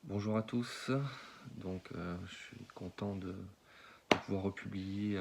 Bonjour à tous, je suis content de pouvoir republier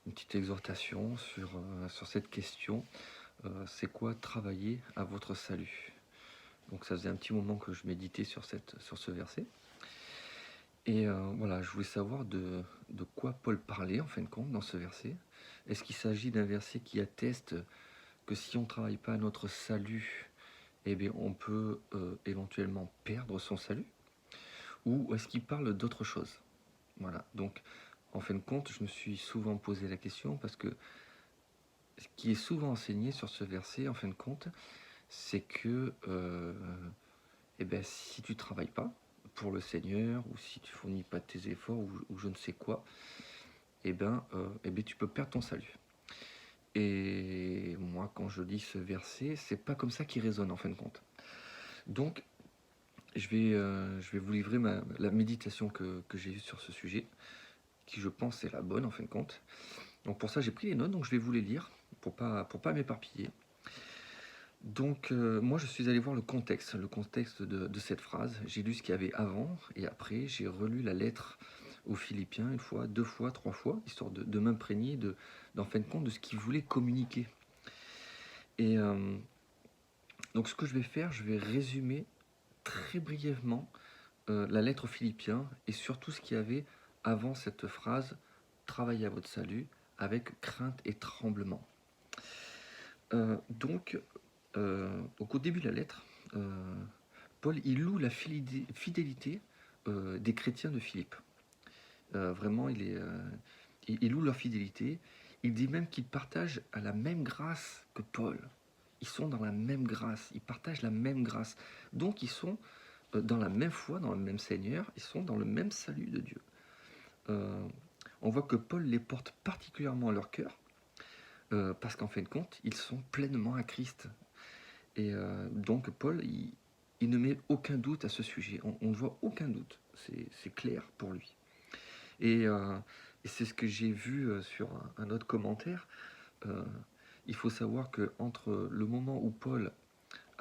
une petite exhortation sur cette question. C'est quoi travailler à votre salut? Donc ça faisait un petit moment que je méditais sur ce verset. Et voilà, je voulais savoir de quoi Paul parlait en fin de compte dans ce verset. Est-ce qu'il s'agit d'un verset qui atteste que si on ne travaille pas à notre salut, eh bien, on peut éventuellement perdre son salut? Ou est-ce qu'il parle d'autre chose? Voilà, donc en fin de compte, je me suis souvent posé la question parce que ce qui est souvent enseigné sur ce verset, en fin de compte, c'est que eh ben, si tu ne travailles pas pour le Seigneur, ou si tu fournis pas tes efforts, ou je ne sais quoi, eh ben, tu peux perdre ton salut. Et moi, quand je lis ce verset, c'est pas comme ça qu'il résonne en fin de compte. Donc, je vais vous livrer la méditation que j'ai eue sur ce sujet, qui je pense est la bonne en fin de compte. Donc pour ça, j'ai pris les notes, donc je vais vous les lire pour pas m'éparpiller. Donc moi, je suis allé voir le contexte de cette phrase. J'ai lu ce qu'il y avait avant et après, j'ai relu la lettre aux Philippiens une fois, deux fois, trois fois, histoire de m'imprégner d'en fin de compte de ce qu'il voulait communiquer. Et donc ce que je vais faire, je vais résumer très brièvement la lettre aux Philippiens et surtout ce qu'il y avait avant cette phrase « Travaillez à votre salut avec crainte et tremblement ». Au début de la lettre, Paul il loue la fidélité des chrétiens de Philippe. Vraiment, il loue leur fidélité. Il dit même qu'ils partagent à la même grâce que Paul. Ils sont dans la même grâce, ils partagent la même grâce. Donc ils sont dans la même foi, dans le même Seigneur, ils sont dans le même salut de Dieu. On voit que Paul les porte particulièrement à leur cœur, parce qu'en fin de compte, ils sont pleinement à Christ. Et donc Paul, il ne met aucun doute à ce sujet. On ne voit aucun doute. C'est clair pour lui. Et, c'est ce que j'ai vu sur un autre commentaire. Euh, il faut savoir que entre le moment où Paul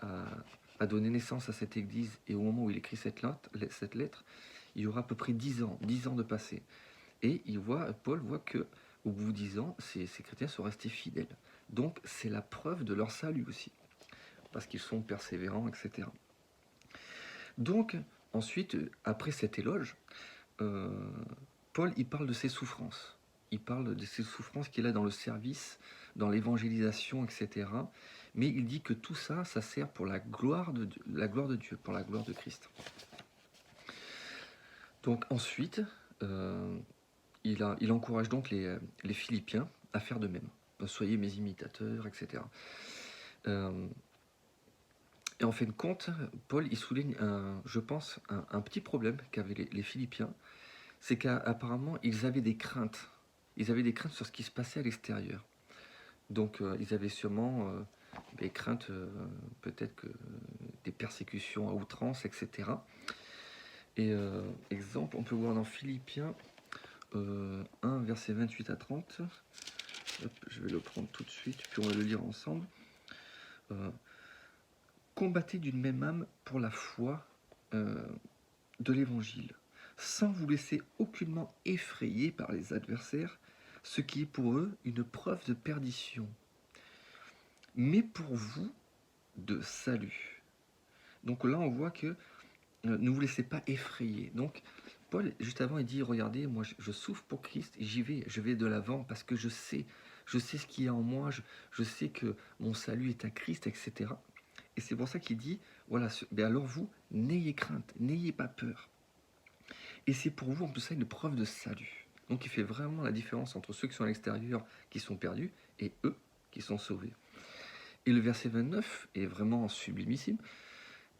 a donné naissance à cette église et au moment où il écrit cette lettre, il y aura à peu près 10 ans de passé. Et Paul voit que au bout de 10 ans, ces chrétiens sont restés fidèles. Donc c'est la preuve de leur salut aussi, parce qu'ils sont persévérants, etc. Donc, ensuite, après cet éloge, euh, Paul, il parle de ses souffrances. Il parle de ses souffrances qu'il a dans le service, dans l'évangélisation, etc. Mais il dit que tout ça, ça sert pour la gloire de Dieu, pour la gloire de Christ. Donc ensuite, il encourage donc les Philippiens à faire de même. Soyez mes imitateurs, etc. Et en fin de compte, Paul, il souligne, je pense, un petit problème qu'avaient les Philippiens, c'est qu'apparemment, ils avaient des craintes. Ils avaient des craintes sur ce qui se passait à l'extérieur. Donc, ils avaient sûrement des craintes, peut-être que des persécutions à outrance, etc. Et exemple, on peut voir dans Philippiens 1, verset 28 à 30. Hop, je vais le prendre tout de suite, puis on va le lire ensemble. Combattez d'une même âme pour la foi de l'Évangile, sans vous laisser aucunement effrayer par les adversaires, ce qui est pour eux une preuve de perdition, mais pour vous de salut. Donc là, on voit que ne vous laissez pas effrayer. Donc, Paul, juste avant, il dit, regardez, moi, je souffre pour Christ, et je vais de l'avant, parce que je sais ce qui est en moi, je sais que mon salut est à Christ, etc. Et c'est pour ça qu'il dit, voilà, ben alors vous, n'ayez crainte, n'ayez pas peur. Et c'est pour vous en plus ça une preuve de salut. Donc il fait vraiment la différence entre ceux qui sont à l'extérieur, qui sont perdus, et eux qui sont sauvés. Et le verset 29 est vraiment sublimissime.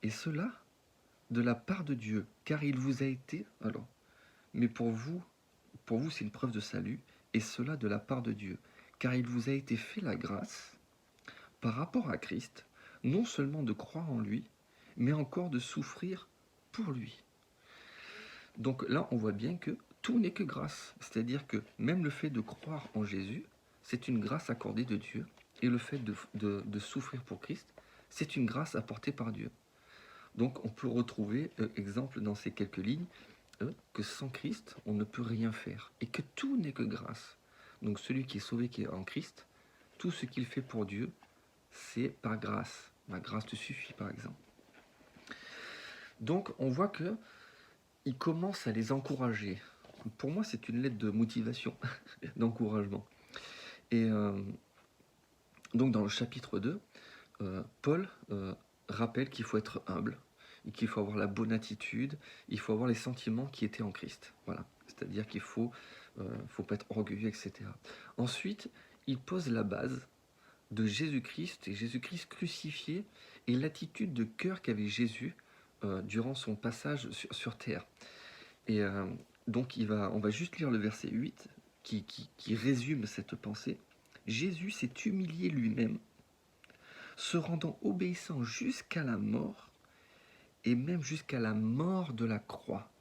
Et cela de la part de Dieu, car il vous a été, alors, mais pour vous c'est une preuve de salut, et cela de la part de Dieu, car il vous a été fait la grâce, par rapport à Christ, non seulement de croire en lui, mais encore de souffrir pour lui. Donc là, on voit bien que tout n'est que grâce. C'est-à-dire que même le fait de croire en Jésus, c'est une grâce accordée de Dieu. Et le fait de souffrir pour Christ, c'est une grâce apportée par Dieu. Donc on peut retrouver, exemple dans ces quelques lignes, que sans Christ, on ne peut rien faire, et que tout n'est que grâce. Donc celui qui est sauvé, qui est en Christ, tout ce qu'il fait pour Dieu, c'est par grâce. Ma grâce te suffit, par exemple. Donc on voit que il commence à les encourager. Pour moi, c'est une lettre de motivation, d'encouragement. Et donc dans le chapitre 2, Paul rappelle qu'il faut être humble, et qu'il faut avoir la bonne attitude, il faut avoir les sentiments qui étaient en Christ. Voilà. C'est-à-dire qu'il faut pas être orgueilleux, etc. Ensuite, il pose la base de Jésus-Christ et Jésus-Christ crucifié et l'attitude de cœur qu'avait Jésus durant son passage sur terre. Et donc on va juste lire le verset 8 qui résume cette pensée. Jésus s'est humilié lui-même, se rendant obéissant jusqu'à la mort, et même jusqu'à la mort de la croix,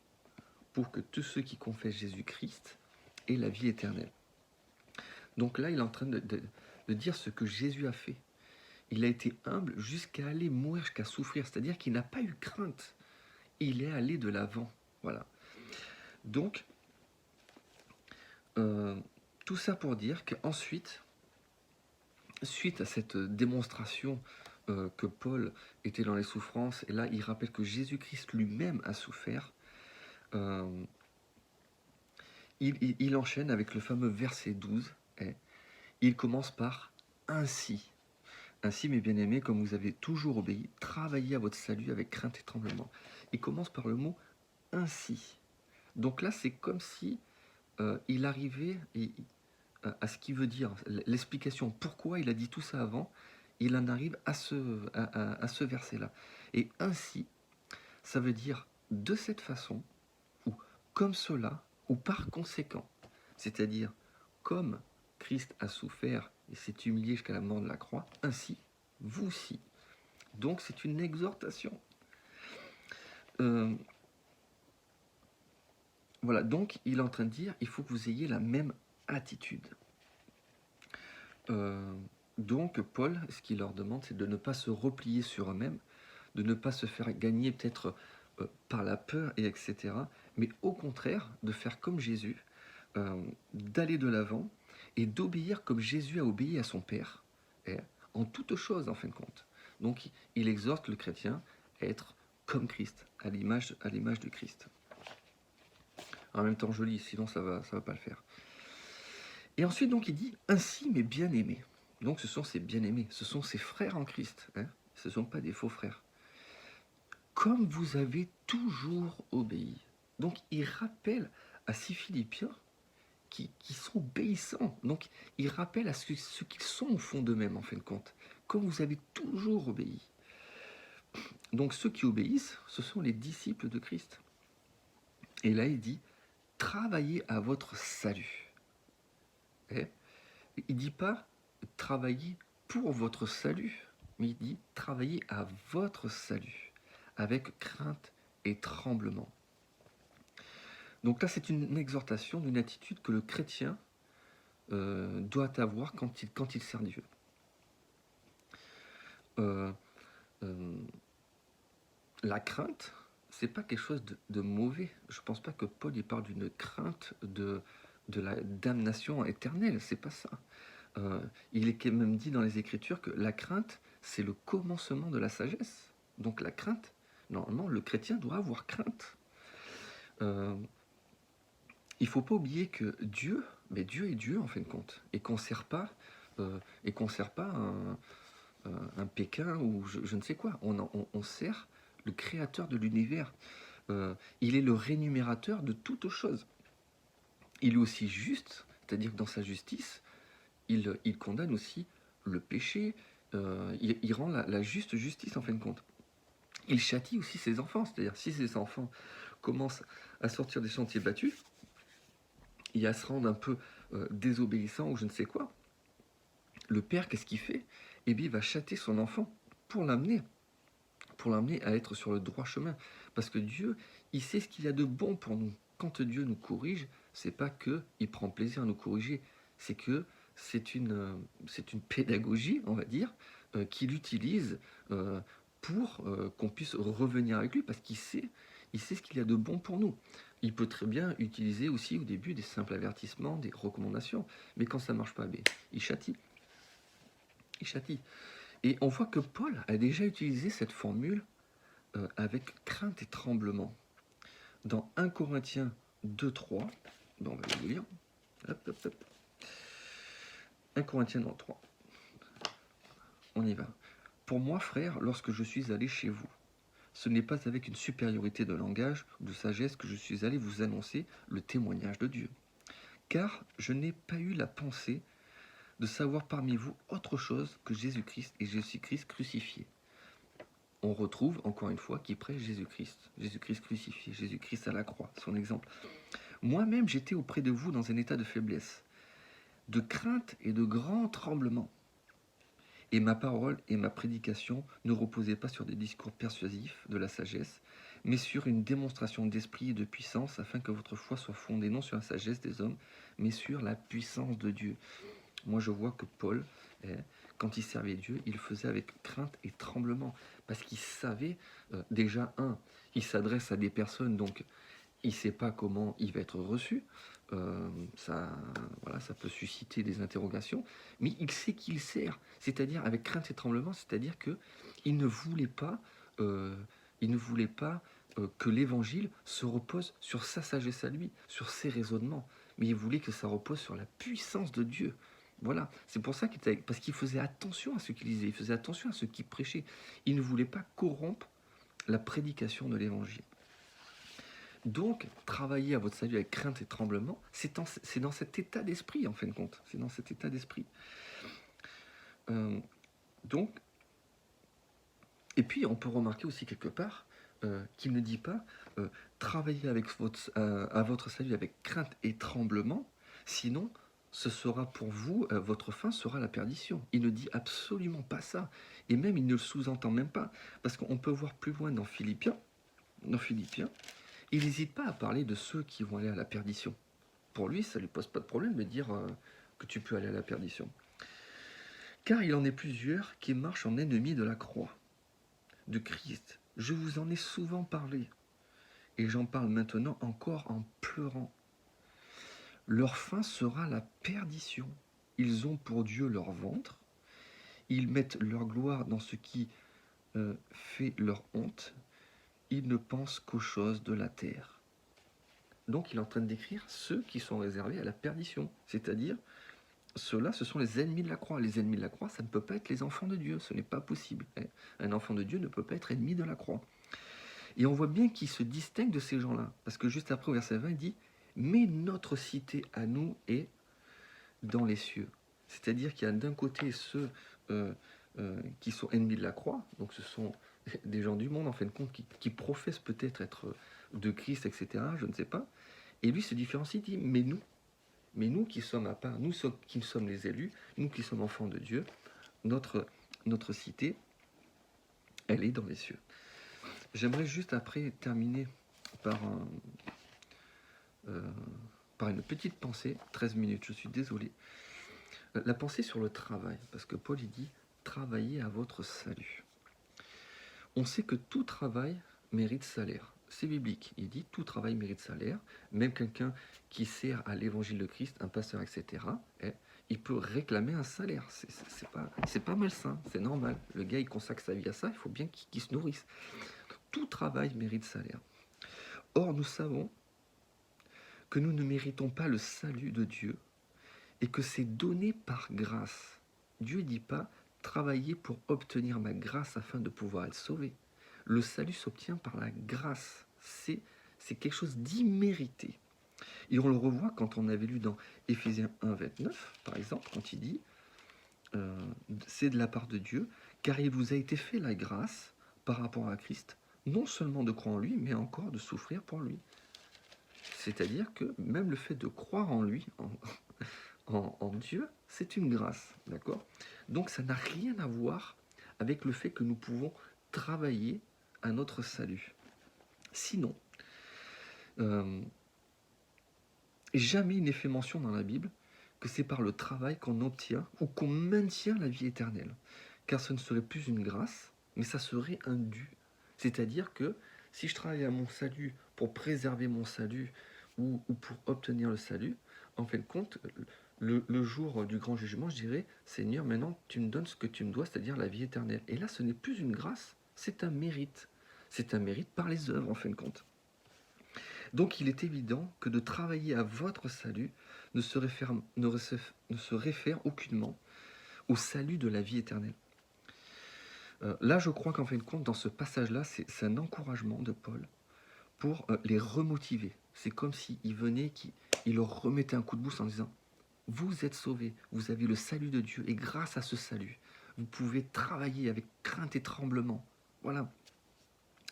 pour que tous ceux qui confessent Jésus-Christ aient la vie éternelle. Donc là, il est en train de dire ce que Jésus a fait. Il a été humble jusqu'à aller mourir, jusqu'à souffrir, c'est-à-dire qu'il n'a pas eu crainte. Il est allé de l'avant. Voilà. Donc, tout ça pour dire qu'ensuite, suite à cette démonstration que Paul était dans les souffrances, et là il rappelle que Jésus-Christ lui-même a souffert, il enchaîne avec le fameux verset 12, et il commence par « Ainsi ». Ainsi, mes bien-aimés, comme vous avez toujours obéi, travaillez à votre salut avec crainte et tremblement. Il commence par le mot « ainsi ». Donc là, c'est comme si il arrivait à ce qu'il veut dire, l'explication, pourquoi il a dit tout ça avant, il en arrive à ce verset-là. Et ainsi, ça veut dire de cette façon, ou comme cela, ou par conséquent. C'est-à-dire, comme Christ a souffert et s'est humilié jusqu'à la mort de la croix, ainsi, vous aussi. Donc c'est une exhortation. Voilà, donc il est en train de dire, il faut que vous ayez la même attitude. Donc Paul, ce qu'il leur demande, c'est de ne pas se replier sur eux-mêmes, de ne pas se faire gagner peut-être par la peur, et etc. Mais au contraire, de faire comme Jésus, d'aller de l'avant et d'obéir comme Jésus a obéi à son Père, et en toutes choses en fin de compte. Donc il exhorte le chrétien à être comme Christ, à l'image de Christ. En même temps joli, sinon ça va pas le faire. Et ensuite donc il dit « Ainsi mes bien-aimés ». Donc ce sont ses bien-aimés, ce sont ses frères en Christ, hein, ce ne sont pas des faux frères. Comme vous avez toujours obéi. Donc il rappelle à ces Philippiens qui sont obéissants. Donc il rappelle à ce qu'ils sont au fond d'eux-mêmes en fin de compte. Comme vous avez toujours obéi. Donc ceux qui obéissent, ce sont les disciples de Christ. Et là il dit « Travaillez à votre salut ». Il ne dit pas « Travaillez pour votre salut », mais il dit « Travaillez à votre salut ». Avec crainte et tremblement. Donc là, c'est une exhortation d'une attitude que le chrétien doit avoir quand il sert Dieu. La crainte, c'est pas quelque chose de mauvais. Je pense pas que Paul il parle d'une crainte de la damnation éternelle. C'est pas ça. Il est même dit dans les Écritures que la crainte, c'est le commencement de la sagesse. Donc la crainte, normalement, le chrétien doit avoir crainte. Il ne faut pas oublier que Dieu est Dieu en fin de compte, et qu'on ne sert pas, un Pékin ou je ne sais quoi. On sert le créateur de l'univers. Il est le rémunérateur de toutes choses. Il est aussi juste, c'est-à-dire que dans sa justice, il condamne aussi le péché, il rend la juste justice en fin de compte. Il châtie aussi ses enfants, c'est-à-dire si ses enfants commencent à sortir des sentiers battus, et à se rendre un peu désobéissant ou je ne sais quoi, le père, qu'est-ce qu'il fait? Eh bien, il va châter son enfant pour l'amener à être sur le droit chemin. Parce que Dieu, il sait ce qu'il y a de bon pour nous. Quand Dieu nous corrige, c'est pas qu'il prend plaisir à nous corriger, c'est que c'est une pédagogie, on va dire, qu'il utilise pour qu'on puisse revenir avec lui, parce il sait ce qu'il y a de bon pour nous. Il peut très bien utiliser aussi au début des simples avertissements, des recommandations, mais quand ça ne marche pas, ben, il châtie. Il châtie. Et on voit que Paul a déjà utilisé cette formule avec crainte et tremblement. Dans 1 Corinthiens 2:3, bon, on va le lire. Hop, hop, hop. 1 Corinthiens 3. On y va. Pour moi, frère, lorsque je suis allé chez vous, ce n'est pas avec une supériorité de langage ou de sagesse que je suis allé vous annoncer le témoignage de Dieu. Car je n'ai pas eu la pensée de savoir parmi vous autre chose que Jésus-Christ et Jésus-Christ crucifié. On retrouve encore une fois qui prêche Jésus-Christ. Jésus-Christ crucifié, Jésus-Christ à la croix, son exemple. Moi-même, j'étais auprès de vous dans un état de faiblesse, de crainte et de grand tremblement. Et ma parole et ma prédication ne reposaient pas sur des discours persuasifs de la sagesse, mais sur une démonstration d'esprit et de puissance, afin que votre foi soit fondée non sur la sagesse des hommes, mais sur la puissance de Dieu. Moi, je vois que Paul, quand il servait Dieu, il le faisait avec crainte et tremblement, parce qu'il savait, déjà, il s'adresse à des personnes, donc il ne sait pas comment il va être reçu. Ça peut susciter des interrogations, mais il sait qu'il sert, c'est-à-dire avec crainte et tremblement, c'est-à-dire qu'il ne voulait pas, que l'évangile se repose sur sa sagesse à lui, sur ses raisonnements, mais il voulait que ça repose sur la puissance de Dieu. Voilà, c'est pour ça parce qu'il faisait attention à ce qu'il disait, il faisait attention à ce qu'il prêchait. Il ne voulait pas corrompre la prédication de l'évangile. Donc, travailler à votre salut avec crainte et tremblement, c'est dans cet état d'esprit, en fin de compte. C'est dans cet état d'esprit. Donc, et puis, on peut remarquer aussi quelque part qu'il ne dit pas travailler à votre salut avec crainte et tremblement, sinon, ce sera pour vous, votre fin sera la perdition. Il ne dit absolument pas ça. Et même, il ne le sous-entend même pas. Parce qu'on peut voir plus loin dans Philippiens, il n'hésite pas à parler de ceux qui vont aller à la perdition. Pour lui, ça ne lui pose pas de problème de dire que tu peux aller à la perdition. Car il en est plusieurs qui marchent en ennemis de la croix, de Christ. Je vous en ai souvent parlé, et j'en parle maintenant encore en pleurant. Leur fin sera la perdition. Ils ont pour Dieu leur ventre, ils mettent leur gloire dans ce qui fait leur honte, ils ne pensent qu'aux choses de la terre. Donc il est en train de décrire ceux qui sont réservés à la perdition, c'est-à-dire ceux-là, ce sont les ennemis de la croix. Les ennemis de la croix, ça ne peut pas être les enfants de Dieu, ce n'est pas possible. Un enfant de Dieu ne peut pas être ennemi de la croix. Et on voit bien qu'il se distingue de ces gens-là, parce que juste après au verset 20, il dit « Mais notre cité à nous est dans les cieux ». C'est-à-dire qu'il y a d'un côté ceux qui sont ennemis de la croix, donc ce sont des gens du monde, en fin de compte, qui professent peut-être être de Christ, etc., je ne sais pas. Et lui se différencie, il dit, mais nous qui sommes à part, nous qui sommes les élus, nous qui sommes enfants de Dieu, notre cité, elle est dans les cieux. J'aimerais juste après terminer par une petite pensée, 13 minutes, je suis désolé. La pensée sur le travail, parce que Paul il dit, travaillez à votre salut. On sait que tout travail mérite salaire. C'est biblique. Il dit tout travail mérite salaire. Même quelqu'un qui sert à l'évangile de Christ, un pasteur, etc., il peut réclamer un salaire. C'est pas malsain, c'est normal. Le gars, il consacre sa vie à ça, il faut bien qu'il se nourrisse. Tout travail mérite salaire. Or, nous savons que nous ne méritons pas le salut de Dieu et que c'est donné par grâce. Dieu ne dit pas travailler pour obtenir ma grâce afin de pouvoir être sauvé. Le salut s'obtient par la grâce. C'est quelque chose d'immérité. Et on le revoit quand on avait lu dans Éphésiens 1, 29, par exemple, quand il dit c'est de la part de Dieu, car il vous a été fait la grâce par rapport à Christ, non seulement de croire en lui, mais encore de souffrir pour lui. C'est-à-dire que même le fait de croire en lui, en Dieu, c'est une grâce, d'accord? Donc ça n'a rien à voir avec le fait que nous pouvons travailler à notre salut. Sinon, jamais il n'est fait mention dans la Bible que c'est par le travail qu'on obtient ou qu'on maintient la vie éternelle. Car ce ne serait plus une grâce, mais ça serait un dû. C'est-à-dire que si je travaille à mon salut pour préserver mon salut ou pour obtenir le salut, en fin de compte, le jour du grand jugement, je dirais, Seigneur, maintenant tu me donnes ce que tu me dois, c'est-à-dire la vie éternelle. Et là, ce n'est plus une grâce, c'est un mérite. C'est un mérite par les œuvres, en fin de compte. Donc il est évident que de travailler à votre salut ne se réfère aucunement au salut de la vie éternelle. Là, je crois qu'en fin de compte, dans ce passage-là, c'est un encouragement de Paul pour les remotiver. C'est comme s'il venait, il leur remettait un coup de boost en disant « Vous êtes sauvés, vous avez le salut de Dieu, et grâce à ce salut, vous pouvez travailler avec crainte et tremblement. » Voilà,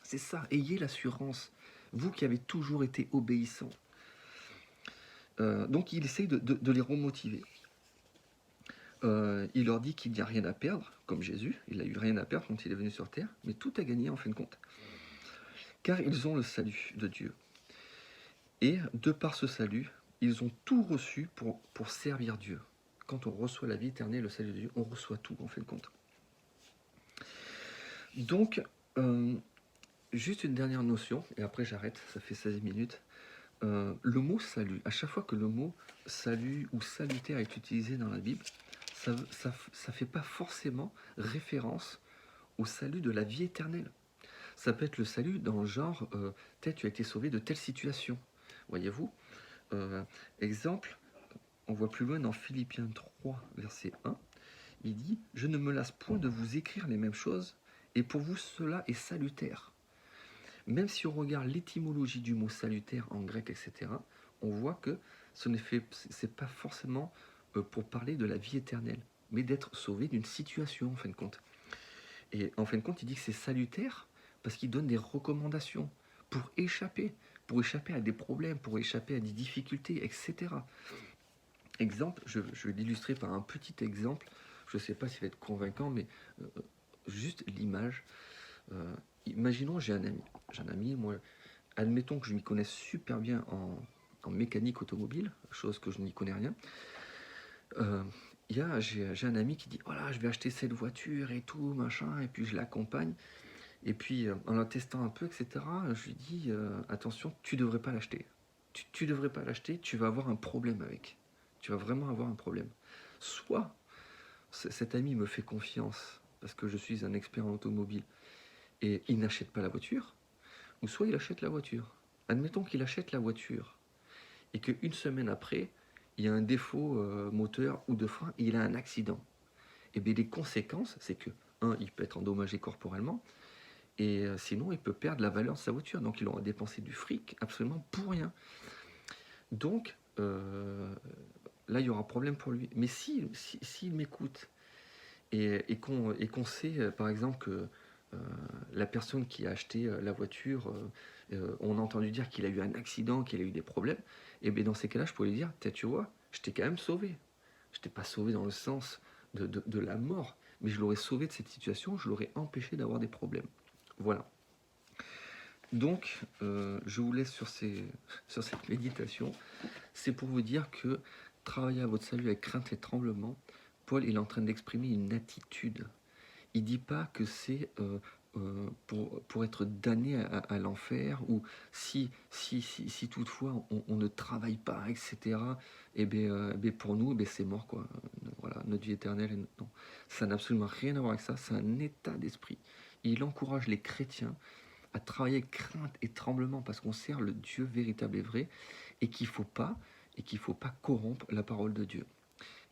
c'est ça, ayez l'assurance, vous qui avez toujours été obéissants. Donc il essaye de les remotiver. Il leur dit qu'il n'y a rien à perdre, comme Jésus, il n'a eu rien à perdre quand il est venu sur terre, mais tout a gagné en fin de compte. Car ils ont le salut de Dieu. Et de par ce salut, ils ont tout reçu pour servir Dieu. Quand on reçoit la vie éternelle, le salut de Dieu, on reçoit tout en fin de compte. Donc, juste une dernière notion, et après j'arrête, ça fait 16 minutes. Le mot salut, à chaque fois que le mot salut ou salutaire est utilisé dans la Bible, ça fait pas forcément référence au salut de la vie éternelle. Ça peut être le salut dans le genre, peut-être tu as été sauvé de telle situation. Voyez-vous, exemple, on voit plus loin dans Philippiens 3, verset 1, il dit « Je ne me lasse point de vous écrire les mêmes choses, et pour vous cela est salutaire. » Même si on regarde l'étymologie du mot salutaire en grec, etc., on voit que ce n'est pas forcément pour parler de la vie éternelle, mais d'être sauvé d'une situation, en fin de compte. Et en fin de compte, il dit que c'est salutaire parce qu'il donne des recommandations pour échapper à des problèmes, pour échapper à des difficultés, etc. Exemple, je vais l'illustrer par un petit exemple, je ne sais pas s'il va être convaincant, mais juste l'image. Imaginons, j'ai un ami, moi, admettons que je m'y connaisse super bien en mécanique automobile, chose que je n'y connais rien. J'ai un ami qui dit voilà, je vais acheter cette voiture et tout, machin, et puis je l'accompagne. Et puis en la testant un peu, etc., je lui dis attention, tu devrais pas l'acheter. Tu devrais pas l'acheter, tu vas avoir un problème avec. Tu vas vraiment avoir un problème. Soit cet ami me fait confiance parce que je suis un expert en automobile et il n'achète pas la voiture, ou soit il achète la voiture. Admettons qu'il achète la voiture et qu'une semaine après, il y a un défaut moteur ou de frein et il a un accident. Et bien les conséquences, c'est que, il peut être endommagé corporellement, et sinon il peut perdre la valeur de sa voiture. Donc il aura dépensé du fric absolument pour rien. Donc là, il y aura problème pour lui. Mais s'il m'écoute et qu'on sait, par exemple, que la personne qui a acheté la voiture, on a entendu dire qu'il a eu un accident, qu'il a eu des problèmes, et bien dans ces cas-là, je pourrais lui dire, tu vois, je t'ai quand même sauvé. Je t'ai pas sauvé dans le sens de la mort, mais je l'aurais sauvé de cette situation, je l'aurais empêché d'avoir des problèmes. Voilà. Donc, je vous laisse sur cette méditation. C'est pour vous dire que travailler à votre salut avec crainte et tremblement, Paul il est en train d'exprimer une attitude. Il ne dit pas que c'est pour être damné à l'enfer, ou si toutefois on ne travaille pas, etc., et bien pour nous, c'est mort, quoi. Voilà, notre vie éternelle, non. Ça n'a absolument rien à voir avec ça, c'est un état d'esprit. Il encourage les chrétiens à travailler avec crainte et tremblement, parce qu'on sert le Dieu véritable et vrai, et qu'il faut pas corrompre la parole de Dieu.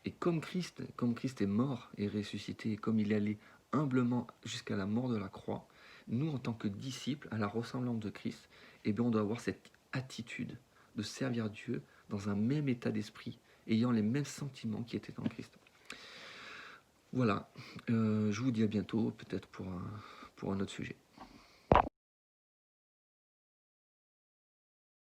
Et comme Christ est mort et ressuscité, et comme il est allé humblement jusqu'à la mort de la croix, nous, en tant que disciples, à la ressemblance de Christ, eh bien, on doit avoir cette attitude de servir Dieu dans un même état d'esprit, ayant les mêmes sentiments qui étaient en Christ. Voilà, je vous dis à bientôt, peut-être pour un autre sujet.